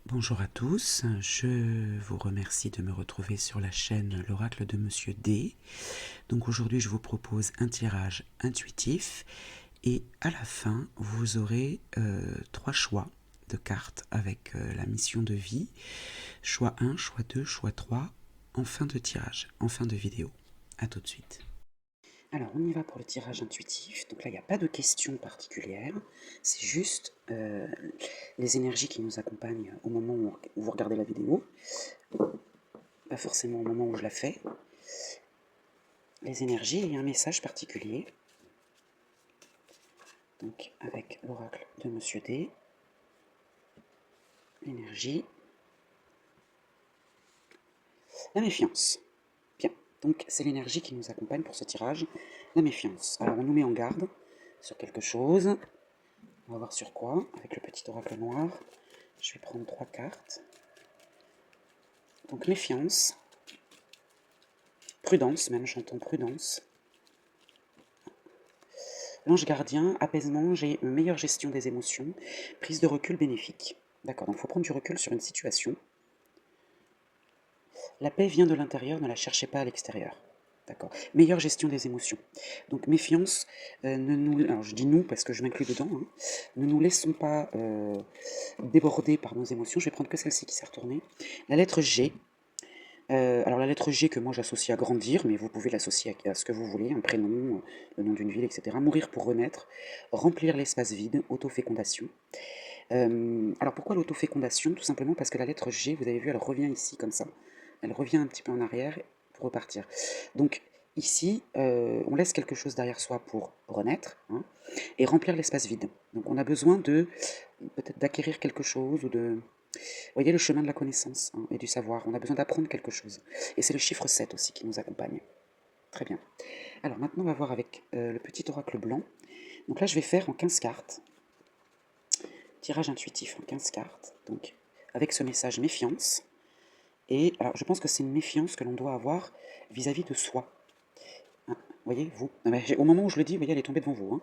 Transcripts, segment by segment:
Bonjour à tous, je vous remercie de me retrouver sur la chaîne L'Oracle de Monsieur D. Donc aujourd'hui je vous propose un tirage intuitif et à la fin vous aurez 3 choix de cartes avec la mission de vie. Choix 1, choix 2, choix 3 en fin de tirage, en fin de vidéo. A tout de suite. Alors, on y va pour le tirage intuitif. Donc là, il n'y a pas de questions particulières. C'est juste les énergies qui nous accompagnent au moment où vous regardez la vidéo. Pas forcément au moment où je la fais. Les énergies, il y a un message particulier. Donc, avec l'oracle de Monsieur D. L'énergie. La méfiance. Bien. Donc, c'est l'énergie qui nous accompagne pour ce tirage. La méfiance. Alors, on nous met en garde sur quelque chose. On va voir sur quoi, avec le petit oracle noir. Je vais prendre 3 cartes. Donc méfiance, prudence, même j'entends prudence. L'ange gardien, apaisement, j'ai une meilleure gestion des émotions, prise de recul bénéfique. D'accord, donc il faut prendre du recul sur une situation. La paix vient de l'intérieur, ne la cherchez pas à l'extérieur. D'accord. Meilleure gestion des émotions. Donc méfiance, alors je dis nous parce que je m'inclus dedans, hein, ne nous laissons pas déborder par nos émotions. Je vais prendre que celle-ci qui s'est retournée. La lettre G. Alors la lettre G que moi j'associe à grandir, mais vous pouvez l'associer à ce que vous voulez, un prénom, le nom d'une ville, etc. Mourir pour renaître, remplir l'espace vide, autofécondation. Alors pourquoi l'autofécondation? Tout simplement parce que la lettre G, vous avez vu, elle revient ici comme ça. Elle revient un petit peu en arrière pour repartir. Donc ici, on laisse quelque chose derrière soi pour renaître, hein, et remplir l'espace vide. Donc on a besoin de peut-être d'acquérir quelque chose ou de... Vous voyez le chemin de la connaissance, hein, et du savoir. On a besoin d'apprendre quelque chose. Et c'est le chiffre 7 aussi qui nous accompagne. Très bien. Alors maintenant, on va voir avec le petit oracle blanc. Donc là, je vais faire en 15 cartes. Tirage intuitif en 15 cartes. Donc, avec ce message méfiance. Et alors, je pense que c'est une méfiance que l'on doit avoir vis-à-vis de soi. Hein, vous voyez, vous. Au moment où je le dis, vous voyez, elle est tombée devant vous. Hein.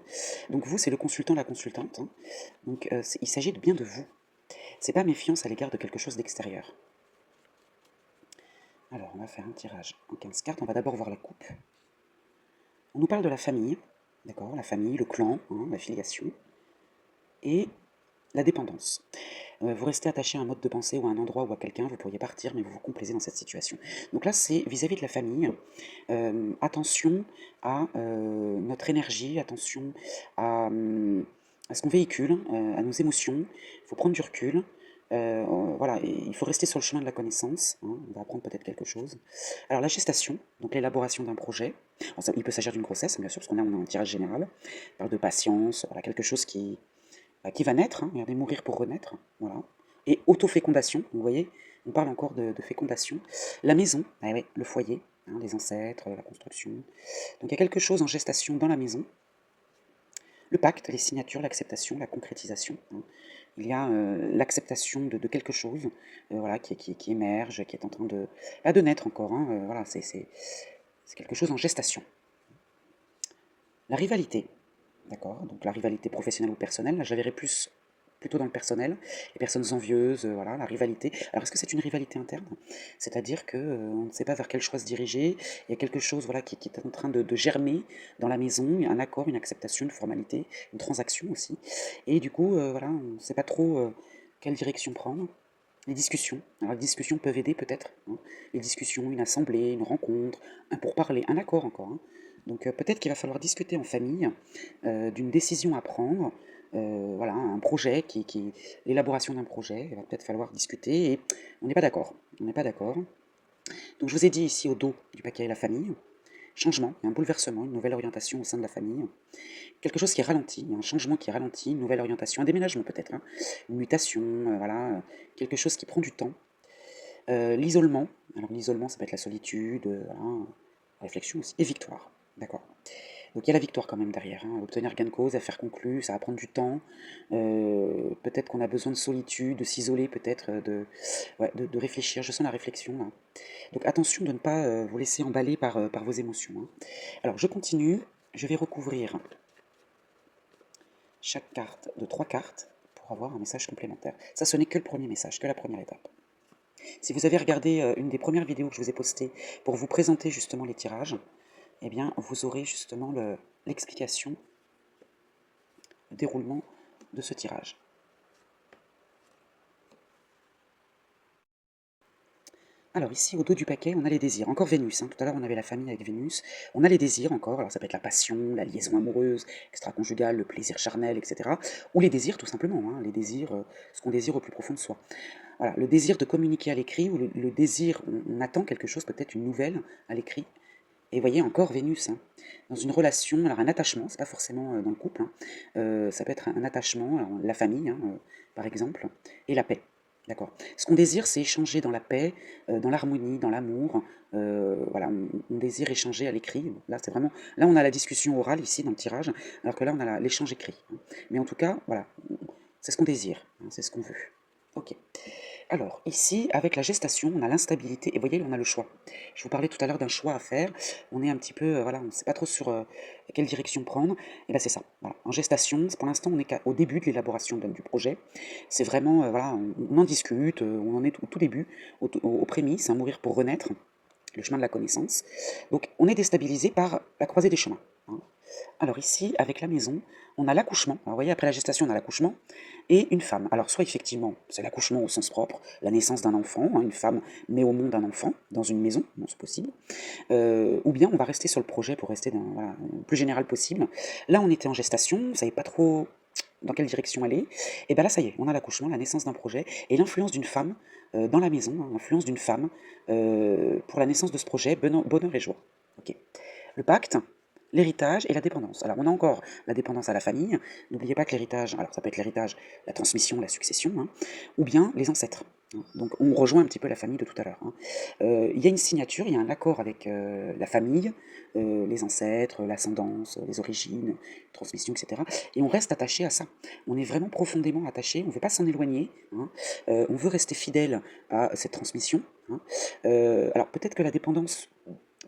Donc vous, c'est le consultant, la consultante. Hein. Donc il s'agit bien de vous. C'est pas méfiance à l'égard de quelque chose d'extérieur. Alors, on va faire un tirage en 15 cartes. On va d'abord voir la coupe. On nous parle de la famille, d'accord? La famille, le clan, hein, la filiation, et la dépendance. Vous restez attaché à un mode de pensée ou à un endroit ou à quelqu'un, vous pourriez partir, mais vous vous complaisez dans cette situation. Donc là, c'est vis-à-vis de la famille. Attention à notre énergie, attention à ce qu'on véhicule, à nos émotions. Il faut prendre du recul. Voilà, il faut rester sur le chemin de la connaissance, hein, on va apprendre peut-être quelque chose. Alors la gestation, donc l'élaboration d'un projet, il peut s'agir d'une grossesse, bien sûr, parce qu'on a un tirage général, on parle de patience, voilà, quelque chose qui va naître, hein, regardez, mourir pour renaître, voilà. Et autofécondation, vous voyez, on parle encore de fécondation. La maison, ah ouais, le foyer, hein, les ancêtres, la construction. Donc il y a quelque chose en gestation dans la maison. Le pacte, les signatures, l'acceptation, la concrétisation. Hein. Il y a l'acceptation de quelque chose voilà, qui émerge, qui est en train de naître encore. Hein, voilà, c'est quelque chose en gestation. La rivalité, d'accord? Donc la rivalité professionnelle ou personnelle, là je la verrai plutôt dans le personnel, les personnes envieuses, voilà, la rivalité. Alors est-ce que c'est une rivalité interne? C'est-à-dire que on ne sait pas vers quel choix se diriger, il y a quelque chose voilà, qui est en train de germer dans la maison, un accord, une acceptation, une formalité, une transaction aussi. Et du coup, voilà, on ne sait pas trop quelle direction prendre. Les discussions. Alors les discussions peuvent aider peut-être. Hein. Les discussions, une assemblée, une rencontre, un pourparler, un accord encore. Hein. Donc peut-être qu'il va falloir discuter en famille d'une décision à prendre, voilà, un projet, l'élaboration d'un projet, il va peut-être falloir discuter et on n'est pas d'accord. On n'est pas d'accord. Donc je vous ai dit ici au dos du paquet la famille, changement, il y a un bouleversement, une nouvelle orientation au sein de la famille, quelque chose qui est ralenti, il y a un changement qui est ralenti, une nouvelle orientation, un déménagement peut-être, hein, une mutation, voilà, quelque chose qui prend du temps. L'isolement, alors l'isolement ça peut être la solitude, voilà, réflexion aussi, et victoire, d'accord. Donc il y a la victoire quand même derrière, hein. Obtenir gain de cause, affaire conclue, ça va prendre du temps. Peut-être qu'on a besoin de solitude, de s'isoler peut-être, ouais, de réfléchir. Je sens la réflexion là. Donc attention de ne pas vous laisser emballer par vos émotions. Hein. Alors je continue, je vais recouvrir chaque carte de 3 cartes pour avoir un message complémentaire. Ça, ce n'est que le premier message, que la première étape. Si vous avez regardé une des premières vidéos que je vous ai postées pour vous présenter justement les tirages, eh bien, vous aurez justement l'explication, le déroulement de ce tirage. Alors ici, au dos du paquet, on a les désirs. Encore Vénus, hein. Tout à l'heure, on avait la famille avec Vénus. On a les désirs encore. Alors ça peut être la passion, la liaison amoureuse, extra-conjugale, le plaisir charnel, etc. Ou les désirs, tout simplement. Hein. Les désirs, ce qu'on désire au plus profond de soi. Voilà, le désir de communiquer à l'écrit, ou le désir, on attend quelque chose, peut-être une nouvelle à l'écrit. Et voyez, encore Vénus, hein. Dans une relation, alors un attachement, c'est pas forcément dans le couple, hein. Ça peut être un attachement, alors, la famille, hein, par exemple, et la paix. D'accord. Ce qu'on désire, c'est échanger dans la paix, dans l'harmonie, dans l'amour. Voilà, on désire échanger à l'écrit. Là, c'est vraiment, là, on a la discussion orale ici dans le tirage, alors que là, on a l'échange écrit. Hein. Mais en tout cas, voilà, c'est ce qu'on désire, hein, c'est ce qu'on veut. Ok. Alors, ici, avec la gestation, on a l'instabilité, et vous voyez, on a le choix. Je vous parlais tout à l'heure d'un choix à faire, on est un petit peu, voilà, on ne sait pas trop sur quelle direction prendre, et bien c'est ça. Voilà. En gestation, pour l'instant, on est au début de l'élaboration du projet, c'est vraiment, voilà, on en discute, on en est au tout début, aux prémices, à mourir pour renaître, le chemin de la connaissance. Donc, on est déstabilisé par la croisée des chemins. Hein. Alors ici, avec la maison, on a l'accouchement. Alors vous voyez, après la gestation, on a l'accouchement et une femme. Alors soit effectivement, c'est l'accouchement au sens propre, la naissance d'un enfant, hein, une femme met au monde un enfant dans une maison, bon, c'est possible. Ou bien on va rester sur le projet pour rester voilà, le plus général possible. Là, on était en gestation, on ne savait pas trop dans quelle direction aller. Et bien là, ça y est, on a l'accouchement, la naissance d'un projet et l'influence d'une femme dans la maison, hein, l'influence d'une femme pour la naissance de ce projet, bonheur et joie. Ok. Le pacte, l'héritage et la dépendance. Alors on a encore la dépendance à la famille, n'oubliez pas que l'héritage, alors ça peut être l'héritage, la transmission, la succession, hein, ou bien les ancêtres. Hein. Donc on rejoint un petit peu la famille de tout à l'heure. Hein. Il y a une signature, il y a un accord avec la famille, les ancêtres, l'ascendance, les origines, transmission, etc. Et on reste attaché à ça. On est vraiment profondément attaché, on ne veut pas s'en éloigner, hein. On veut rester fidèle à cette transmission. Hein. Alors peut-être que la dépendance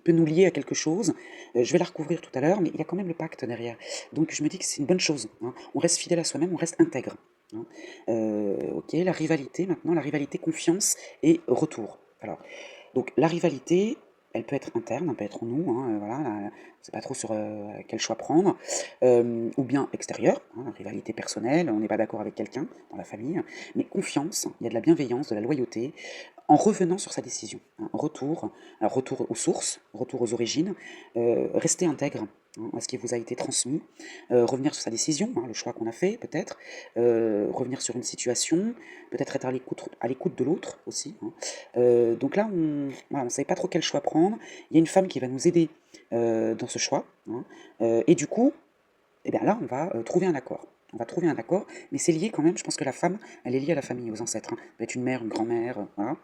peut nous lier à quelque chose. Je vais la recouvrir tout à l'heure, mais il y a quand même le pacte derrière. Donc je me dis que c'est une bonne chose. Hein. On reste fidèle à soi-même, on reste intègre. Hein. Ok, la rivalité maintenant, la rivalité confiance et retour. Alors, donc la rivalité, elle peut être interne, elle peut être en nous, hein, voilà, on ne sait pas trop sur quel choix prendre, ou bien extérieure, hein, rivalité personnelle, on n'est pas d'accord avec quelqu'un dans la famille, mais confiance, il y a de la bienveillance, de la loyauté, en revenant sur sa décision. Hein, retour aux sources, retour aux origines, rester intègre, hein, à ce qui vous a été transmis, revenir sur sa décision, hein, le choix qu'on a fait peut-être, revenir sur une situation, peut-être être à l'écoute de l'autre aussi. Hein. Donc là, voilà, on ne savait pas trop quel choix prendre. Il y a une femme qui va nous aider dans ce choix. Hein. Et du coup, eh bien là, on va trouver un accord. On va trouver un accord, mais c'est lié quand même, je pense que la femme, elle est liée à la famille, aux ancêtres. Hein. Elle peut être une mère, une grand-mère, voilà.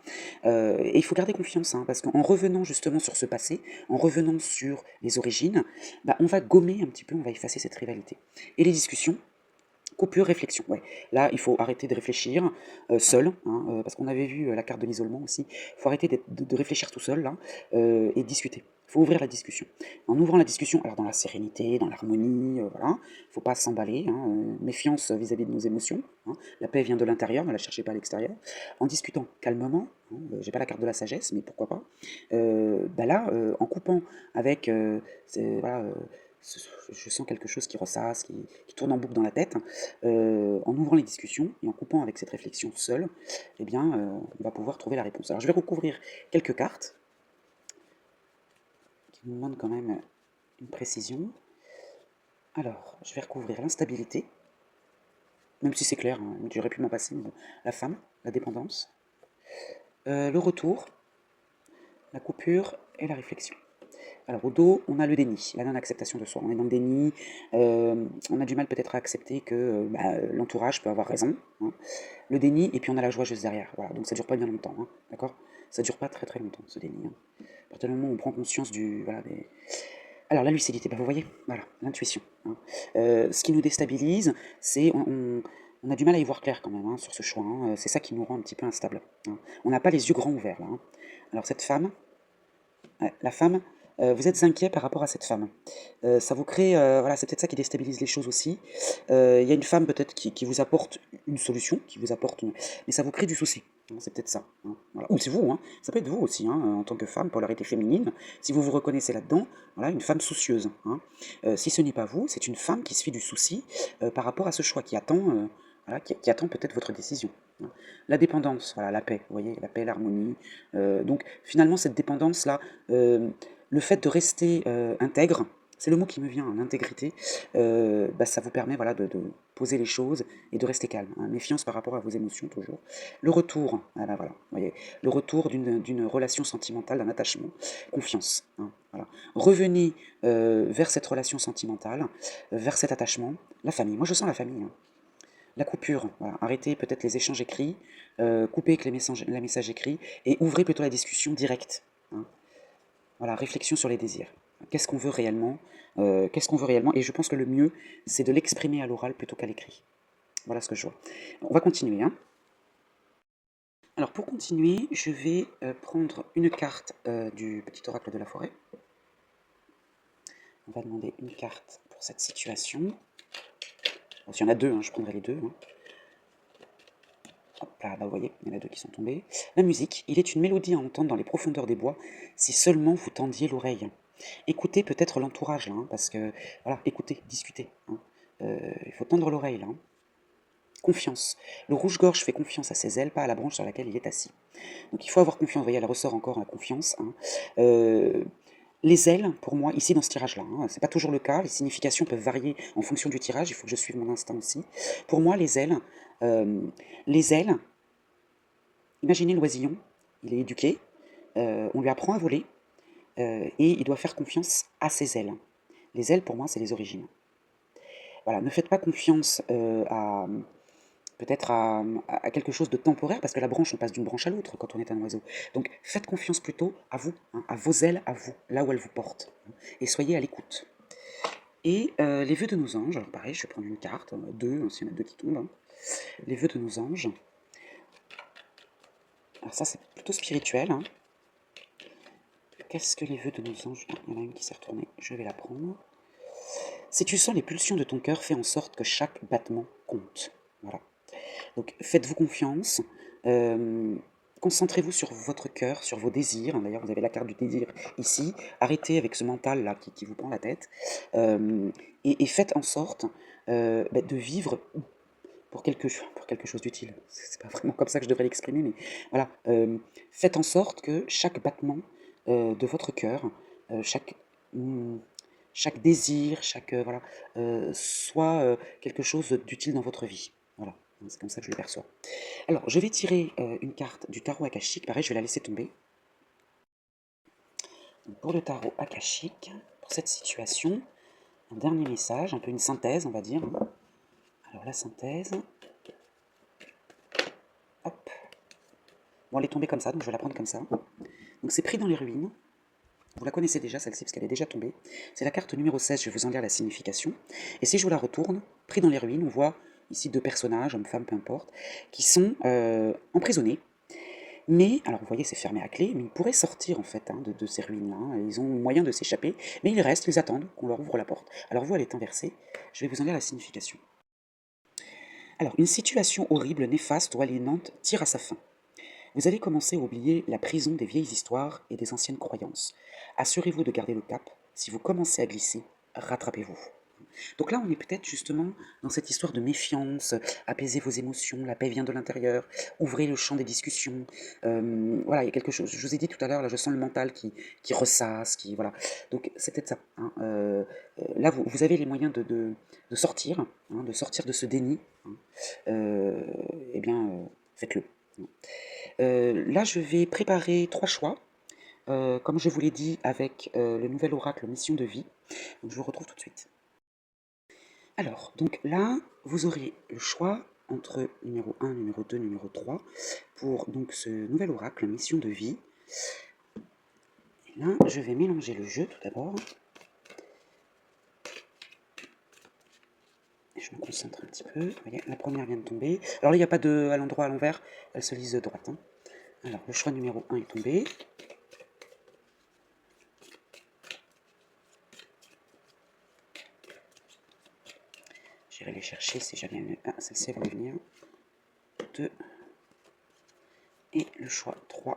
Et il faut garder confiance, hein, parce qu'en revenant justement sur ce passé, en revenant sur les origines, bah, on va gommer un petit peu, on va effacer cette rivalité. Et les discussions, coupure, réflexion. Ouais. Là, il faut arrêter de réfléchir seul, hein, parce qu'on avait vu la carte de l'isolement aussi. Il faut arrêter de réfléchir tout seul là, et discuter. Il faut ouvrir la discussion. En ouvrant la discussion, alors dans la sérénité, dans l'harmonie, voilà. Il ne faut pas s'emballer. Hein, méfiance vis-à-vis de nos émotions. Hein. La paix vient de l'intérieur, ne la cherchez pas à l'extérieur. En discutant calmement, hein, j'ai pas la carte de la sagesse, mais pourquoi pas. Bah là, en coupant avec, voilà. Je sens quelque chose qui ressasse, qui tourne en boucle dans la tête, en ouvrant les discussions et en coupant avec cette réflexion seule, eh bien, on va pouvoir trouver la réponse. Alors, je vais recouvrir quelques cartes qui nous demandent quand même une précision. Alors, je vais recouvrir l'instabilité, même si c'est clair, hein, j'aurais pu m'en passer, mais bon, la femme, la dépendance, le retour, la coupure et la réflexion. Alors au dos, on a le déni, la non-acceptation de soi. On est dans le déni, on a du mal peut-être à accepter que l'entourage peut avoir raison. Hein. Le déni, et puis on a la joie juste derrière. Voilà, donc ça dure pas bien longtemps, hein, d'accord. Ça dure pas très très longtemps, ce déni. Hein. À partir du moment où on prend conscience du... Voilà, des... Alors la lucidité, bah, vous voyez, voilà, l'intuition. Hein. Ce qui nous déstabilise, c'est... On a du mal à y voir clair quand même hein, sur ce choix. Hein. C'est ça qui nous rend un petit peu instable. Hein. On n'a pas les yeux grands ouverts là. Hein. Alors cette femme, la femme, vous êtes inquiet par rapport à cette femme. Ça vous crée, voilà, c'est peut-être ça qui déstabilise les choses aussi. Il y a une femme peut-être qui vous apporte une solution, qui vous apporte mais ça vous crée du souci, hein, c'est peut-être ça, hein, voilà. Ou c'est vous, hein, ça peut être vous aussi, hein, en tant que femme, polarité féminine, si vous vous reconnaissez là-dedans, voilà, une femme soucieuse, hein. Si ce n'est pas vous, c'est une femme qui se fait du souci, par rapport à ce choix, qui attend, voilà, qui attend peut-être votre décision, hein. La dépendance, voilà, la paix, vous voyez? La paix, l'harmonie, donc finalement cette dépendance-là, le fait de rester, intègre, c'est le mot qui me vient, hein, l'intégrité, bah, ça vous permet, voilà, de poser les choses et de rester calme, hein. Méfiance par rapport à vos émotions toujours. Le retour, voilà, voilà, vous voyez? Le retour d'une relation sentimentale, d'un attachement, confiance, hein, voilà. Revenez, vers cette relation sentimentale, vers cet attachement, la famille. Moi je sens la famille, hein. La coupure, voilà. Arrêtez peut-être les échanges écrits, coupez avec les messages écrits et ouvrez plutôt la discussion directe, hein. Voilà, réflexion sur les désirs. Qu'est-ce qu'on veut réellement? Qu'est-ce qu'on veut réellement? Et je pense que le mieux, c'est de l'exprimer à l'oral plutôt qu'à l'écrit. Voilà ce que je vois. On va continuer, hein. Alors pour continuer, je vais prendre une carte du petit oracle de la forêt. On va demander une carte pour cette situation. Bon, s'il y en a deux, hein, je prendrai les deux, hein. Hop là, bah, vous voyez, il y en a deux qui sont tombés. La musique, il est une mélodie à entendre dans les profondeurs des bois, si seulement vous tendiez l'oreille. Écoutez peut-être l'entourage, là, hein, parce que, voilà, écoutez, discutez, hein. Il faut tendre l'oreille, là, hein. Confiance. Le rouge-gorge fait confiance à ses ailes, pas à la branche sur laquelle il est assis. Donc il faut avoir confiance, vous voyez, elle ressort encore la confiance, hein. Euh, les ailes, pour moi, ici dans ce tirage-là, hein, c'est pas toujours le cas, les significations peuvent varier en fonction du tirage, il faut que je suive mon instinct aussi. Pour moi, euh, les ailes, imaginez l'oisillon, il est éduqué, on lui apprend à voler, et il doit faire confiance à ses ailes. Les ailes, pour moi, c'est les origines. Voilà, ne faites pas confiance à peut-être à quelque chose de temporaire, parce que la branche, on passe d'une branche à l'autre quand on est un oiseau. Donc faites confiance plutôt à vous, hein, à vos ailes, à vous, là où elles vous portent, hein, et soyez à l'écoute. Et les vœux de nos anges, alors pareil, je vais prendre une carte, deux, hein, s'il y en a deux qui tombent, hein. Les vœux de nos anges. Alors ça, c'est plutôt spirituel, hein. Qu'est-ce que les vœux de nos anges? Il y en a une qui s'est retournée, je vais la prendre. Si tu sens les pulsions de ton cœur, fais en sorte que chaque battement compte. Voilà. Donc faites-vous confiance, euh, concentrez-vous sur votre cœur, sur vos désirs. D'ailleurs, vous avez la carte du désir ici. Arrêtez avec ce mental là qui vous prend la tête, euh, et faites en sorte de vivre pour quelque chose d'utile. C'est pas vraiment comme ça que je devrais l'exprimer, mais voilà. Faites en sorte que chaque battement de votre cœur, chaque hmm, chaque désir, chaque voilà, soit quelque chose d'utile dans votre vie. Voilà, c'est comme ça que je le perçois. Alors, je vais tirer une carte du tarot akashique. Pareil, je vais la laisser tomber. Donc, pour le tarot akashique, pour cette situation, un dernier message, un peu une synthèse, on va dire. Alors, la synthèse. Hop. Bon, elle est tombée comme ça, donc je vais la prendre comme ça. Donc, c'est pris dans les ruines. Vous la connaissez déjà, celle-ci, parce qu'elle est déjà tombée. C'est la carte numéro 16, je vais vous en lire la signification. Et si je vous la retourne, pris dans les ruines, on voit ici deux personnages, hommes, femmes, peu importe, qui sont emprisonnés. Mais, alors vous voyez, c'est fermé à clé, mais ils pourraient sortir en fait, hein, de ces ruines-là, hein. Ils ont moyen de s'échapper, mais ils restent, ils attendent qu'on leur ouvre la porte. Alors vous, elle est inversée. Je vais vous en lire la signification. Alors, une situation horrible, néfaste ou aliénante tire à sa fin. Vous allez commencer à oublier la prison des vieilles histoires et des anciennes croyances. Assurez-vous de garder le cap. Si vous commencez à glisser, rattrapez-vous. Donc là, on est peut-être justement dans cette histoire de méfiance, apaisez vos émotions, la paix vient de l'intérieur, ouvrez le champ des discussions. Voilà, il y a quelque chose, je vous ai dit tout à l'heure, là je sens le mental qui ressasse, qui, voilà. Donc c'est peut-être ça, hein. Là, vous avez les moyens de sortir, hein, de sortir de ce déni, hein. Eh bien, faites-le. Là, je vais préparer trois choix, comme je vous l'ai dit, avec le nouvel oracle Mission de vie. Donc, je vous retrouve tout de suite. Alors, donc là, vous aurez le choix entre numéro 1, numéro 2, numéro 3 pour donc ce nouvel oracle Mission de vie. Et là, je vais mélanger le jeu tout d'abord. Je me concentre un petit peu. Vous voyez, la première vient de tomber. Alors là, il n'y a pas de à l'endroit à l'envers, elle se lise de droite, hein. Alors, le choix numéro 1 est tombé. J'irai les chercher si jamais... Ah, celle-ci va venir. 2. Et le choix 3.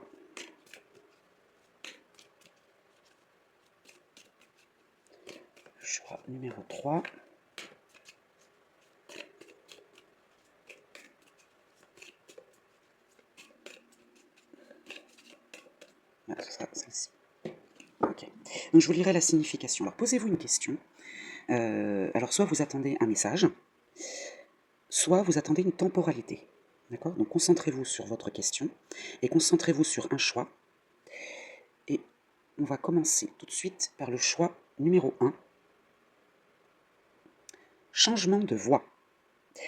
Le choix numéro 3. Ah, ce sera celle-ci. Ok. Donc je vous lirai la signification. Alors posez-vous une question. Alors soit vous attendez un message, soit vous attendez une temporalité. D'accord? Donc concentrez-vous sur votre question et concentrez-vous sur un choix. Et on va commencer tout de suite par le choix numéro 1. Changement de voix.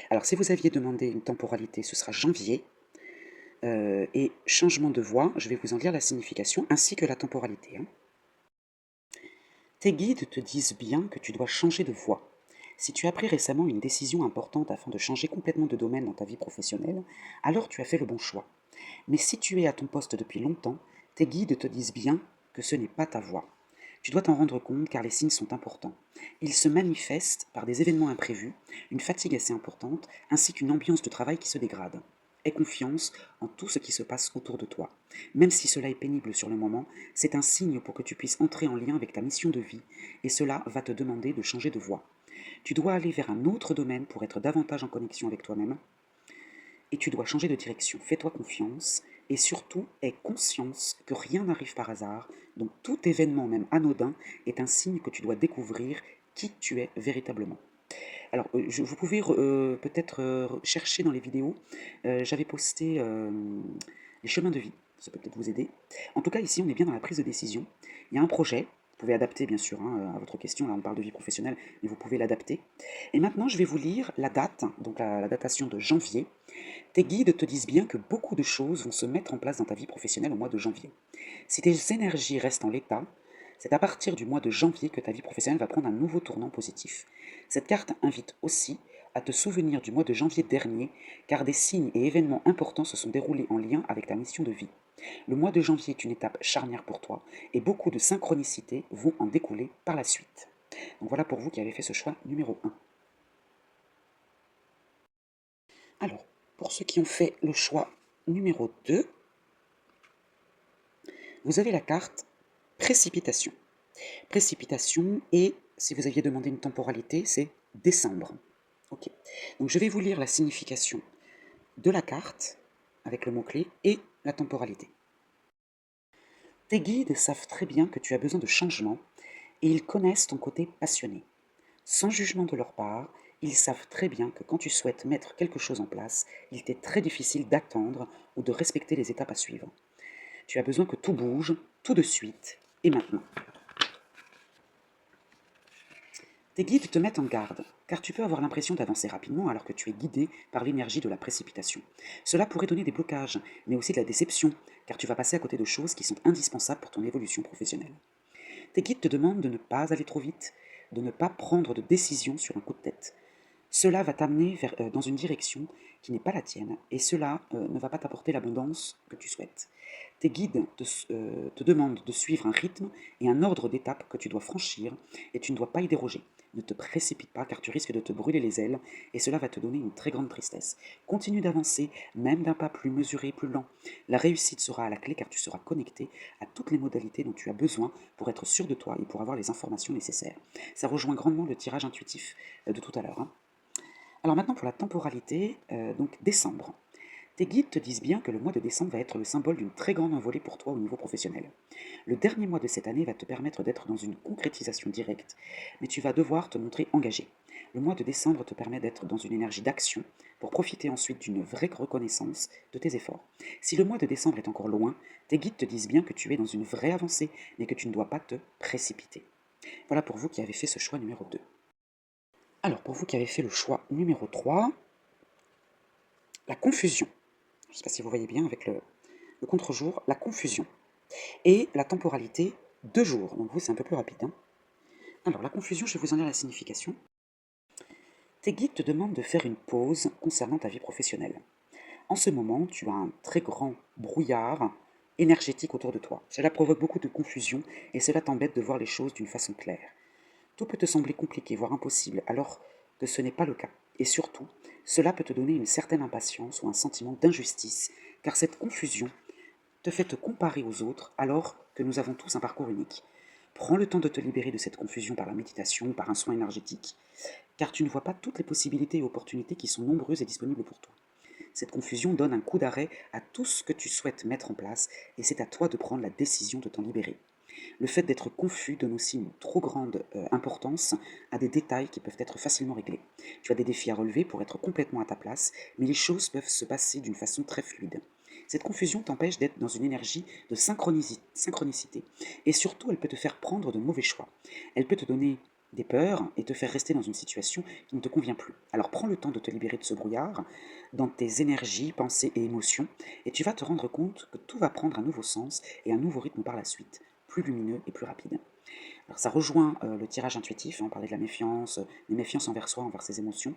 Alors si vous aviez demandé une temporalité, ce sera janvier. Et changement de voix, je vais vous en lire la signification ainsi que la temporalité. Tes guides te disent bien que tu dois changer de voie. Si tu as pris récemment une décision importante afin de changer complètement de domaine dans ta vie professionnelle, alors tu as fait le bon choix. Mais si tu es à ton poste depuis longtemps, tes guides te disent bien que ce n'est pas ta voie. Tu dois t'en rendre compte car les signes sont importants. Ils se manifestent par des événements imprévus, une fatigue assez importante, ainsi qu'une ambiance de travail qui se dégrade. Aie confiance en tout ce qui se passe autour de toi. Même si cela est pénible sur le moment, c'est un signe pour que tu puisses entrer en lien avec ta mission de vie, et cela va te demander de changer de voie. Tu dois aller vers un autre domaine pour être davantage en connexion avec toi-même, et tu dois changer de direction. Fais-toi confiance, et surtout, aie conscience que rien n'arrive par hasard, donc tout événement, même anodin, est un signe que tu dois découvrir qui tu es véritablement. Alors, vous pouvez peut-être chercher dans les vidéos, j'avais posté les chemins de vie, ça peut peut-être vous aider. En tout cas, ici, on est bien dans la prise de décision. Il y a un projet, vous pouvez adapter bien sûr à votre question, là on parle de vie professionnelle, mais vous pouvez l'adapter. Et maintenant, je vais vous lire la date, donc la datation de janvier. Tes guides te disent bien que beaucoup de choses vont se mettre en place dans ta vie professionnelle au mois de janvier. Si tes énergies restent en l'état, c'est à partir du mois de janvier que ta vie professionnelle va prendre un nouveau tournant positif. Cette carte invite aussi à te souvenir du mois de janvier dernier, car des signes et événements importants se sont déroulés en lien avec ta mission de vie. Le mois de janvier est une étape charnière pour toi, et beaucoup de synchronicités vont en découler par la suite. Donc voilà pour vous qui avez fait ce choix numéro 1. Alors, pour ceux qui ont fait le choix numéro 2, vous avez la carte précipitation. Précipitation, et si vous aviez demandé une temporalité, c'est décembre. Ok. Donc je vais vous lire la signification de la carte avec le mot-clé et la temporalité. Tes guides savent très bien que tu as besoin de changement et ils connaissent ton côté passionné. Sans jugement de leur part, ils savent très bien que quand tu souhaites mettre quelque chose en place, il t'est très difficile d'attendre ou de respecter les étapes à suivre. Tu as besoin que tout bouge, tout de suite et maintenant. Tes guides te mettent en garde, car tu peux avoir l'impression d'avancer rapidement alors que tu es guidé par l'énergie de la précipitation. Cela pourrait donner des blocages, mais aussi de la déception, car tu vas passer à côté de choses qui sont indispensables pour ton évolution professionnelle. Tes guides te demandent de ne pas aller trop vite, de ne pas prendre de décision sur un coup de tête. Cela va t'amener dans une direction qui n'est pas la tienne, et cela ne va pas t'apporter l'abondance que tu souhaites. Tes guides te demandent de suivre un rythme et un ordre d'étapes que tu dois franchir, et tu ne dois pas y déroger. Ne te précipite pas car tu risques de te brûler les ailes, et cela va te donner une très grande tristesse. Continue d'avancer, même d'un pas plus mesuré, plus lent. La réussite sera à la clé car tu seras connecté à toutes les modalités dont tu as besoin pour être sûr de toi et pour avoir les informations nécessaires. Ça rejoint grandement le tirage intuitif de tout à l'heure. Alors maintenant pour la temporalité, donc décembre. Tes guides te disent bien que le mois de décembre va être le symbole d'une très grande envolée pour toi au niveau professionnel. Le dernier mois de cette année va te permettre d'être dans une concrétisation directe, mais tu vas devoir te montrer engagé. Le mois de décembre te permet d'être dans une énergie d'action pour profiter ensuite d'une vraie reconnaissance de tes efforts. Si le mois de décembre est encore loin, tes guides te disent bien que tu es dans une vraie avancée, mais que tu ne dois pas te précipiter. Voilà pour vous qui avez fait ce choix numéro 2. Alors pour vous qui avez fait le choix numéro 3, la confusion. Je ne sais pas si vous voyez bien avec le contre-jour, la confusion. Et la temporalité, 2 jours. Donc vous, c'est un peu plus rapide. Alors la confusion, je vais vous en dire la signification. Tes guides te demandent de faire une pause concernant ta vie professionnelle. En ce moment, tu as un très grand brouillard énergétique autour de toi. Cela provoque beaucoup de confusion et cela t'embête de voir les choses d'une façon claire. Tout peut te sembler compliqué, voire impossible, alors que ce n'est pas le cas. Et surtout, cela peut te donner une certaine impatience ou un sentiment d'injustice, car cette confusion te fait te comparer aux autres alors que nous avons tous un parcours unique. Prends le temps de te libérer de cette confusion par la méditation ou par un soin énergétique, car tu ne vois pas toutes les possibilités et opportunités qui sont nombreuses et disponibles pour toi. Cette confusion donne un coup d'arrêt à tout ce que tu souhaites mettre en place et c'est à toi de prendre la décision de t'en libérer. Le fait d'être confus donne aussi une trop grande importance à des détails qui peuvent être facilement réglés. Tu as des défis à relever pour être complètement à ta place, mais les choses peuvent se passer d'une façon très fluide. Cette confusion t'empêche d'être dans une énergie de synchronicité et surtout elle peut te faire prendre de mauvais choix. Elle peut te donner des peurs et te faire rester dans une situation qui ne te convient plus. Alors prends le temps de te libérer de ce brouillard dans tes énergies, pensées et émotions et tu vas te rendre compte que tout va prendre un nouveau sens et un nouveau rythme par la suite, plus lumineux et plus rapide. Alors ça rejoint le tirage intuitif, hein, on parlait de la méfiance, des méfiances envers soi, envers ses émotions.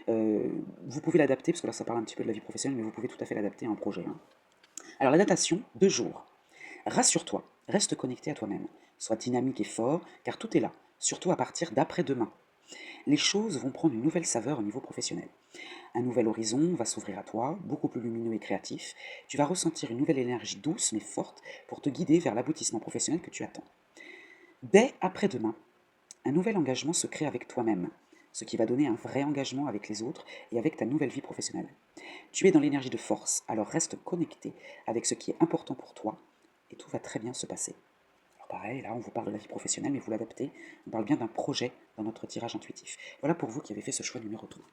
Euh, Vous pouvez l'adapter, parce que là ça parle un petit peu de la vie professionnelle, mais vous pouvez tout à fait l'adapter à un projet, hein. Alors la datation, 2 jours. Rassure-toi, reste connecté à toi-même. Sois dynamique et fort, car tout est là, surtout à partir d'après-demain. Les choses vont prendre une nouvelle saveur au niveau professionnel. Un nouvel horizon va s'ouvrir à toi, beaucoup plus lumineux et créatif. Tu vas ressentir une nouvelle énergie douce mais forte pour te guider vers l'aboutissement professionnel que tu attends. Dès après-demain, un nouvel engagement se crée avec toi-même, ce qui va donner un vrai engagement avec les autres et avec ta nouvelle vie professionnelle. Tu es dans l'énergie de force, alors reste connecté avec ce qui est important pour toi et tout va très bien se passer. Alors pareil, là on vous parle de la vie professionnelle, mais vous l'adaptez, on parle bien d'un projet dans notre tirage intuitif. Voilà pour vous qui avez fait ce choix numéro 3.